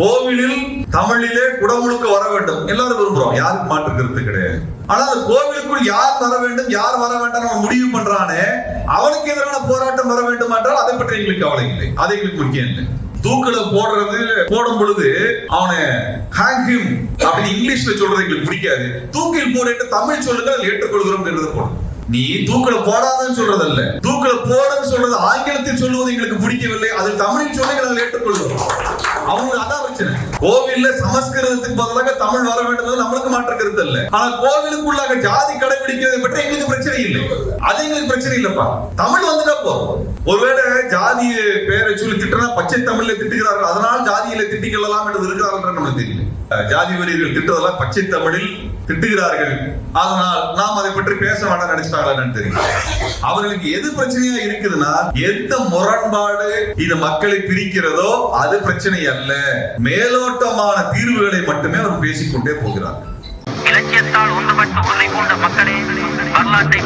கோவிலில் தமிழிலே குடமுழுக்க வர வேண்டும் எல்லாரும் விரும்புறோம், யாருக்கு மாற்று கருத்து கிடையாது. ஆனா அந்த கோவிலுக்குள் யார் வர வேண்டும் யார் வர வேண்டாம் முடிவு பண்றானே அவனுக்கு எதிரான போராட்டம் வர வேண்டும் என்றால் அதை பற்றி எங்களுக்கு கவலை இல்லை, அது எங்களுக்கு முக்கியம் இல்லை. தூக்கில போடும் பொழுது அவனை ஹேங் ஹிம் அப்படின்னு இங்கிலீஷ்ல சொல்றது எங்களுக்கு பிடிக்காது. தூக்கில் போட்டு தமிழ் சொல்லுங்க ஏற்றுக்கொள்கிறோம் என்றது போடும். நீ தூக்கில போடாதன்னு சொல்றதல்ல, தூக்கில போடுன்னு சொல்றது ஆங்கிலத்தில் சொல்லுவது எங்களுக்கு பிடிக்கவில்லை, அதில் தமிழில் சொல்லி நாங்கள் ஏற்றுக்கொள்கிறோம். அவங்க அதான் பிரச்சனை. கோவில்ல சமஸ்கிருதத்துக்கு பதிலாக தமிழ் வர வேண்டும் நம்மளுக்கு மாற்ற கருத்து இல்ல. ஆனா கோவிலுக்குள்ளாக ஜாதி கடைபிடிக்கிறதை பற்றி எங்களுக்கு பிரச்சனை இல்லை, அது எங்களுக்கு பிரச்சனை இல்லப்பா. தமிழ் வந்துட்டா போதும். ஒருவேளை ஜாதி பேரை சொல்லி திட்டினா பச்சை தமிழ்ல திட்டுகிறார்கள், அதனால் ஜாதியில திட்டிக்கலாம் என்று இருக்கிறார்கள் நம்மளுக்கு தெரியல. ஜாதி வரியர்கள் திட்டுவதெல்லாம் பச்சை தமிழில் திட்டுகிறார்கள், அதனால் நாம் அதை பற்றி பேச வேண்டாம் நினைச்சிட்டாங்களான்னு தெரியல. அவர்களுக்கு எது பிரச்சனையா இருக்குதுன்னா எந்த முரண்பாடு இந்த மக்களை பிரிக்கிறதோ அது பிரச்சனை அல்ல, மேலோட்டமான தீர்வுகளை மட்டுமே அவர் பேசிக்கொண்டே போகிறார். இலக்கியத்தால் ஒன்றுபட்டு உன்னை போன்ற மக்களே வரலாற்றை